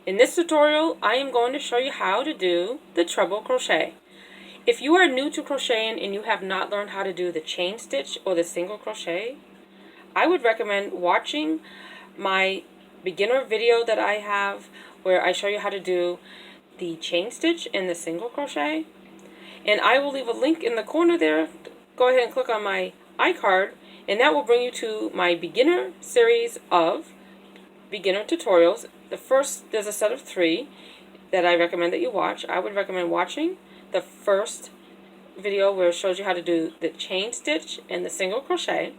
In this tutorial, I am going to show you how to do the treble crochet. If you are new to crocheting and you have not learned how to do the chain stitch or the single crochet, I would recommend watching my beginner video that I have where I show you how to do the chain stitch and the single crochet. And I will leave a link in the corner there. Go ahead and click on my iCard, and that will bring you to my beginner series of beginner tutorials. There's a set of 3 that I recommend that you watch. I would recommend watching the first video where it shows you how to do the chain stitch and the single crochet,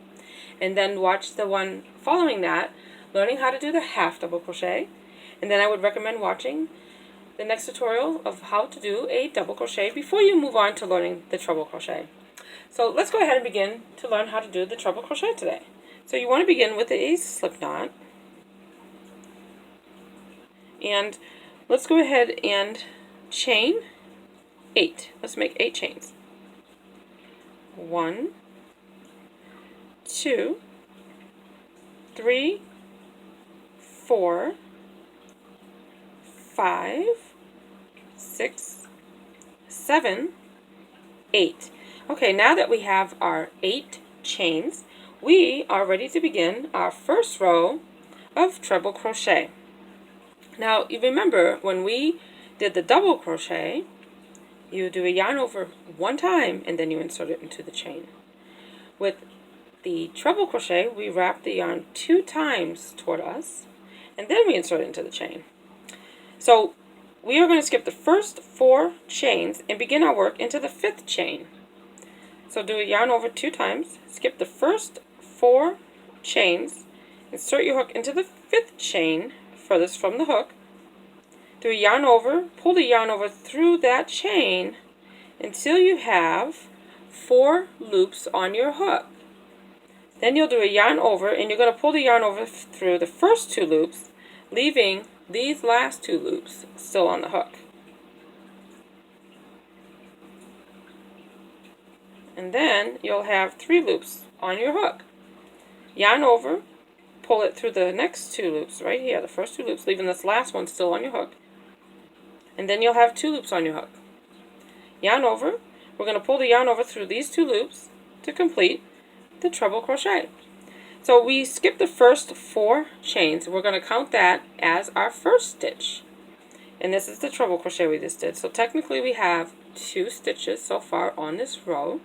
and then watch the one following that, learning how to do the half double crochet. And then I would recommend watching the next tutorial of how to do a double crochet before you move on to learning the treble crochet. So let's go ahead and begin to learn how to do the treble crochet today. So you want to begin with a slip knot. And let's go ahead and chain 8. Let's make 8 chains. 1, 2, 3, 4, 5, 6, 7, 8. Okay, now that we have our 8 chains, we are ready to begin our first row of treble crochet. Now, you remember when we did the double crochet, you do a yarn over one time and then you insert it into the chain. With the treble crochet, we wrap the yarn 2 times toward us and then we insert it into the chain. So we are going to skip the first 4 chains and begin our work into the 5th chain. So do a yarn over 2 times, skip the first 4 chains, insert your hook into the 5th chain furthest from the hook, do a yarn over, pull the yarn over through that chain until you have 4 loops on your hook. Then you'll do a yarn over and you're going to pull the yarn over through the first 2 loops, leaving these last 2 loops still on the hook. And then you'll have 3 loops on your hook. Yarn over, pull it through the next 2 loops right here, the first 2 loops, leaving this last one still on your hook. And then you'll have 2 loops on your hook. Yarn over, we're going to pull the yarn over through these 2 loops to complete the treble crochet. So we skipped the first 4 chains. We're going to count that as our first stitch. And this is the treble crochet we just did. So technically we have 2 stitches so far on this row.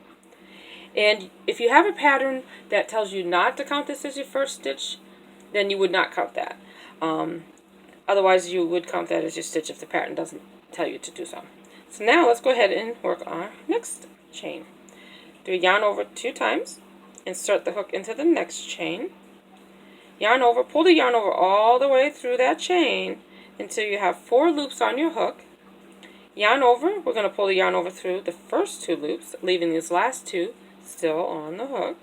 And if you have a pattern that tells you not to count this as your first stitch, then you would not count that. Otherwise you would count that as your stitch if the pattern doesn't tell you to do so. So now let's go ahead and work our next chain. Do a yarn over 2 times, insert the hook into the next chain, yarn over, pull the yarn over all the way through that chain until you have 4 loops on your hook. Yarn over, we're going to pull the yarn over through the first 2 loops, leaving these last 2 still on the hook.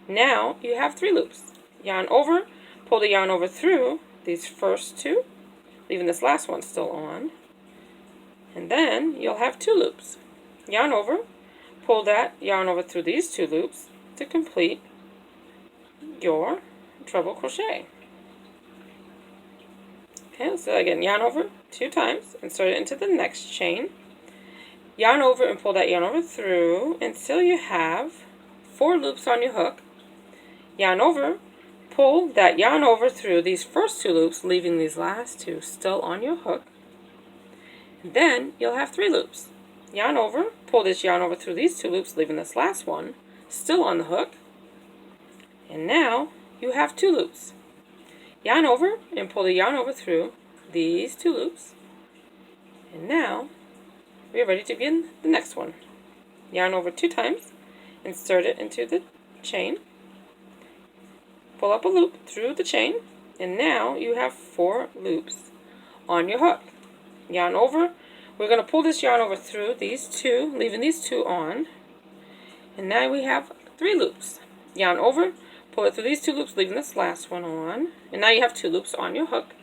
Now you have 3 loops. Yarn over, pull the yarn over through these first 2, leaving this last one still on. And then you'll have 2 loops. Yarn over, pull that yarn over through these 2 loops to complete your treble crochet. Okay, so again, yarn over 2 times, insert it into the next chain, yarn over and pull that yarn over through until you have 4 loops on your hook. Yarn over, pull that yarn over through these first 2 loops, leaving these last 2 still on your hook. And then you'll have 3 loops. Yarn over, pull this yarn over through these 2 loops, leaving this last one still on the hook. And now you have 2 loops. Yarn over and pull the yarn over through these 2 loops. And now we are ready to begin the next one. Yarn over 2 times, insert it into the chain, pull up a loop through the chain, and now you have 4 loops on your hook. Yarn over, we're going to pull this yarn over through these 2, leaving these 2 on, and now we have 3 loops. Yarn over, pull it through these 2 loops, leaving this last one on, and now you have 2 loops on your hook.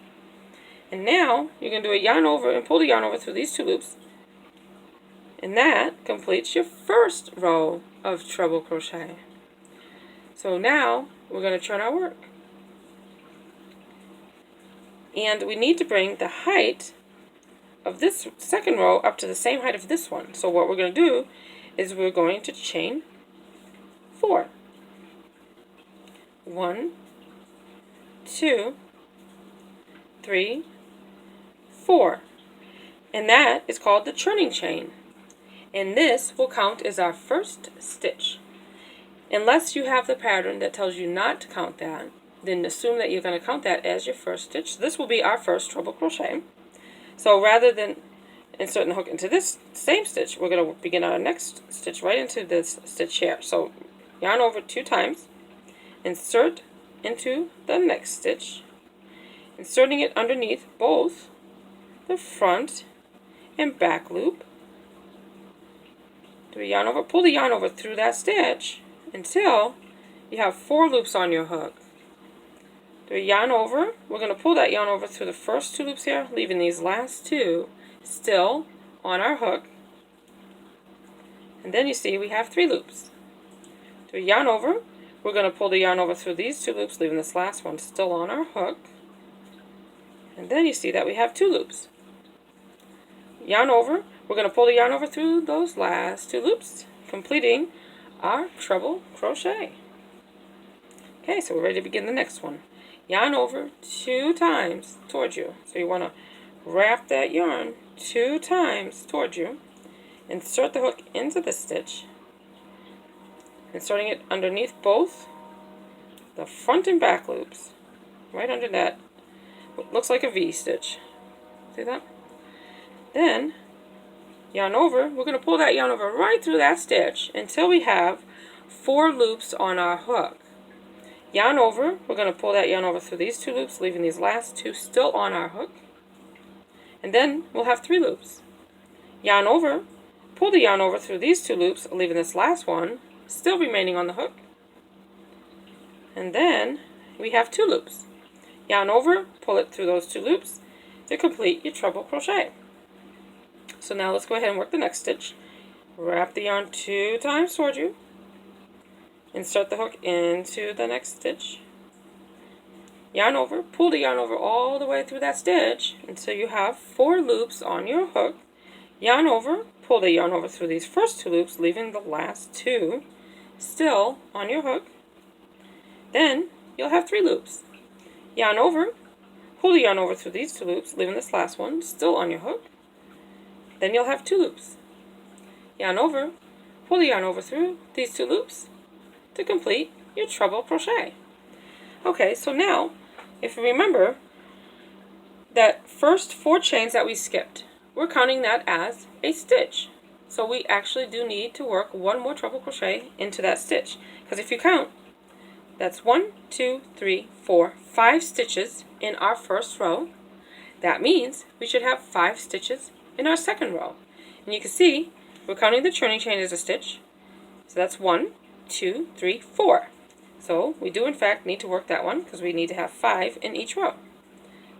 And now you're going to do a yarn over and pull the yarn over through these 2 loops, and that completes your first row of treble crochet. So now we're going to turn our work. And we need to bring the height of this second row up to the same height of this one. So what we're going to do is we're going to chain 4. 1, 2, 3, 4. And that is called the turning chain. And this will count as our first stitch. Unless you have the pattern that tells you not to count that, then assume that you're going to count that as your first stitch. This will be our first treble crochet. So rather than inserting the hook into this same stitch, we're going to begin our next stitch right into this stitch here. So yarn over 2 times, insert into the next stitch, inserting it underneath both the front and back loop. Do a yarn over, pull the yarn over through that stitch until you have 4 loops on your hook. Do a yarn over. We're going to pull that yarn over through the first 2 loops here, leaving these last 2 still on our hook. And then you see we have 3 loops. Do a yarn over. We're going to pull the yarn over through these 2 loops, leaving this last one still on our hook. And then you see that we have 2 loops. Yarn over. We're going to pull the yarn over through those last 2 loops, completing our treble crochet. Okay, so we're ready to begin the next one. Yarn over 2 times towards you. So you want to wrap that yarn 2 times towards you. Insert the hook into the stitch, inserting it underneath both the front and back loops, right under that what looks like a V stitch. See that? Then yarn over. We're going to pull that yarn over right through that stitch until we have 4 loops on our hook. Yarn over. We're going to pull that yarn over through these 2 loops, leaving these last 2 still on our hook. And then we'll have 3 loops. Yarn over. Pull the yarn over through these 2 loops, leaving this last one still remaining on the hook. And then we have 2 loops. Yarn over. Pull it through those 2 loops to complete your treble crochet. So now let's go ahead and work the next stitch. Wrap the yarn 2 times towards you. Insert the hook into the next stitch. Yarn over. Pull the yarn over all the way through that stitch until you have 4 loops on your hook. Yarn over. Pull the yarn over through these first 2 loops, leaving the last 2 still on your hook. Then you'll have 3 loops. Yarn over. Pull the yarn over through these 2 loops, leaving this last one still on your hook. Then you'll have 2 loops. Yarn over. Pull the yarn over through these 2 loops to complete your treble crochet. Okay, so now, if you remember that first 4 chains that we skipped, we're counting that as a stitch. So we actually do need to work 1 more treble crochet into that stitch. Because if you count, that's 1, 2, 3, 4, 5 stitches in our first row. That means we should have 5 stitches in our second row. And you can see we're counting the turning chain as a stitch. So that's 1, 2, 3, 4. So we do in fact need to work that one because we need to have 5 in each row.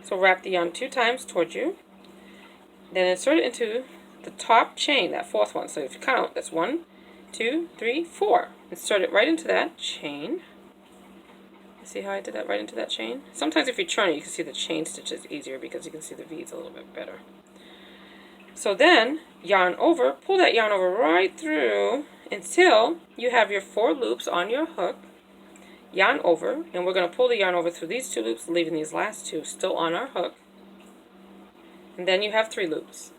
So wrap the yarn 2 times towards you. Then insert it into the top chain, that 4th one. So if you count, that's 1, 2, 3, 4. Insert it right into that chain. See how I did that right into that chain? Sometimes if you turn it, you can see the chain stitches easier because you can see the V's a little bit better. So then, yarn over, pull that yarn over right through until you have your 4 loops on your hook. Yarn over, and we're going to pull the yarn over through these 2 loops, leaving these last 2 still on our hook. And then you have 3 loops.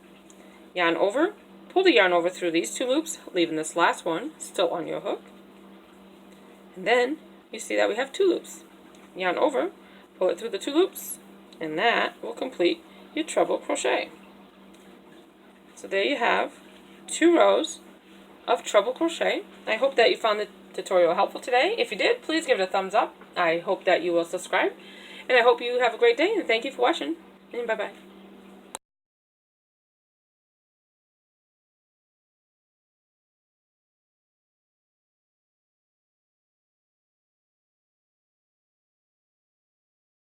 Yarn over, pull the yarn over through these 2 loops, leaving this last one still on your hook. And then you see that we have 2 loops. Yarn over, pull it through the 2 loops, and that will complete your treble crochet. So there you have 2 rows of treble crochet. I hope that you found the tutorial helpful today. If you did, please give it a thumbs up. I hope that you will subscribe, and I hope you have a great day, and thank you for watching, and bye-bye.